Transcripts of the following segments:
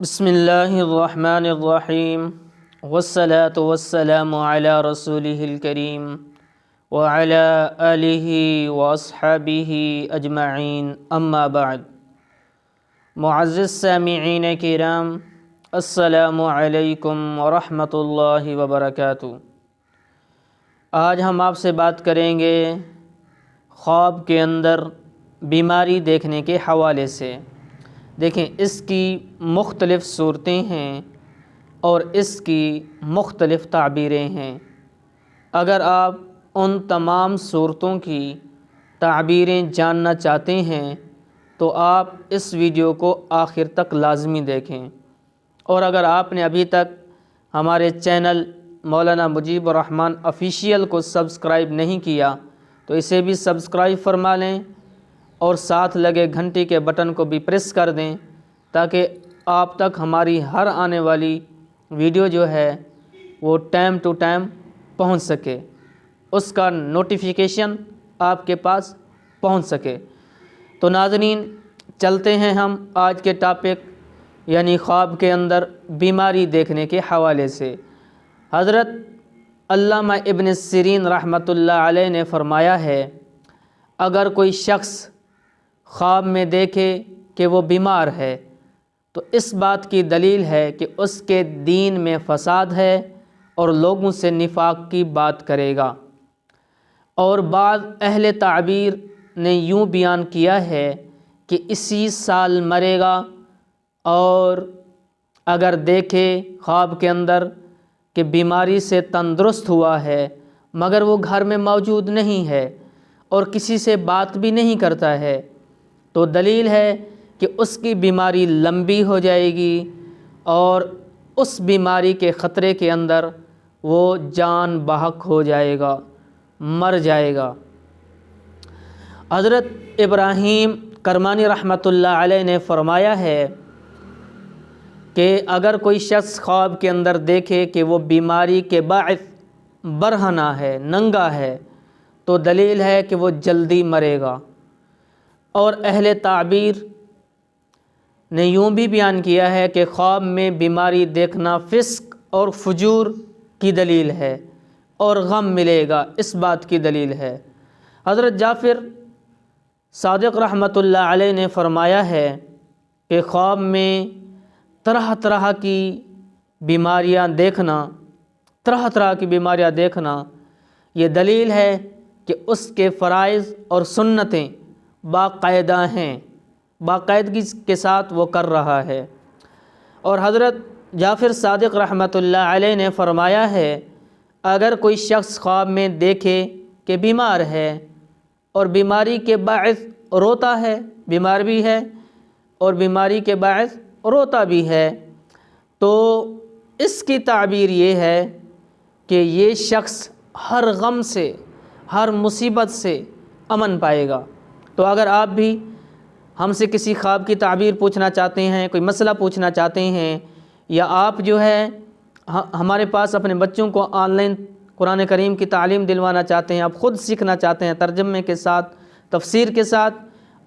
بسم اللہ الرحمن الرحیم والصلاة والسلام علی رسولہ الکریم وعلی آلہ واصحابہ اجمعین اما بعد۔ معزز سامعین کرام، السلام علیکم ورحمۃ اللہ وبرکاتہ۔ آج ہم آپ سے بات کریں گے خواب کے اندر بیماری دیکھنے کے حوالے سے۔ دیکھیں، اس کی مختلف صورتیں ہیں اور اس کی مختلف تعبیریں ہیں۔ اگر آپ ان تمام صورتوں کی تعبیریں جاننا چاہتے ہیں تو آپ اس ویڈیو کو آخر تک لازمی دیکھیں، اور اگر آپ نے ابھی تک ہمارے چینل مولانا مجیب الرحمن آفیشیل کو سبسکرائب نہیں کیا تو اسے بھی سبسکرائب فرما لیں اور ساتھ لگے گھنٹی کے بٹن کو بھی پریس کر دیں تاکہ آپ تک ہماری ہر آنے والی ویڈیو جو ہے وہ ٹائم ٹو ٹائم پہنچ سکے، اس کا نوٹیفیکیشن آپ کے پاس پہنچ سکے۔ تو ناظرین، چلتے ہیں ہم آج کے ٹاپک یعنی خواب کے اندر بیماری دیکھنے کے حوالے سے۔ حضرت علامہ ابن سیرین رحمۃ اللہ علیہ نے فرمایا ہے، اگر کوئی شخص خواب میں دیکھے کہ وہ بیمار ہے تو اس بات کی دلیل ہے کہ اس کے دین میں فساد ہے اور لوگوں سے نفاق کی بات کرے گا۔ اور بعض اہل تعبیر نے یوں بیان کیا ہے کہ اسی سال مرے گا، اور اگر دیکھے خواب کے اندر کہ بیماری سے تندرست ہوا ہے مگر وہ گھر میں موجود نہیں ہے اور کسی سے بات بھی نہیں کرتا ہے تو دلیل ہے کہ اس کی بیماری لمبی ہو جائے گی اور اس بیماری کے خطرے کے اندر وہ جان بحق ہو جائے گا، مر جائے گا۔ حضرت ابراہیم کرمانی رحمۃ اللہ علیہ نے فرمایا ہے کہ اگر کوئی شخص خواب کے اندر دیکھے کہ وہ بیماری کے باعث برہنہ ہے، ننگا ہے، تو دلیل ہے کہ وہ جلدی مرے گا۔ اور اہل تعبیر نے یوں بھی بیان کیا ہے کہ خواب میں بیماری دیکھنا فسق اور فجور کی دلیل ہے اور غم ملے گا، اس بات کی دلیل ہے۔ حضرت جعفر صادق رحمۃ اللہ علیہ نے فرمایا ہے کہ خواب میں طرح طرح کی بیماریاں دیکھنا یہ دلیل ہے کہ اس کے فرائض اور سنتیں باقاعدہ ہیں، باقاعدگی کے ساتھ وہ کر رہا ہے۔ اور حضرت جعفر صادق رحمۃ اللہ علیہ نے فرمایا ہے، اگر کوئی شخص خواب میں دیکھے کہ بیمار ہے اور بیماری کے باعث روتا ہے، بیمار بھی ہے اور بیماری کے باعث روتا بھی ہے، تو اس کی تعبیر یہ ہے کہ یہ شخص ہر غم سے، ہر مصیبت سے امن پائے گا۔ تو اگر آپ بھی ہم سے کسی خواب کی تعبیر پوچھنا چاہتے ہیں، کوئی مسئلہ پوچھنا چاہتے ہیں، یا آپ جو ہے ہمارے پاس اپنے بچوں کو آن لائن قرآن کریم کی تعلیم دلوانا چاہتے ہیں، آپ خود سیکھنا چاہتے ہیں، ترجمے کے ساتھ، تفسیر کے ساتھ،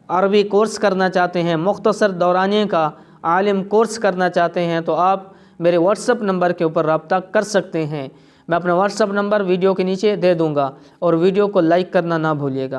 عربی کورس کرنا چاہتے ہیں، مختصر دورانیے کا عالم کورس کرنا چاہتے ہیں، تو آپ میرے واٹس اپ نمبر کے اوپر رابطہ کر سکتے ہیں۔ میں اپنا واٹس اپ نمبر ویڈیو کے نیچے دے دوں گا، اور ویڈیو کو لائک کرنا نہ بھولیے گا۔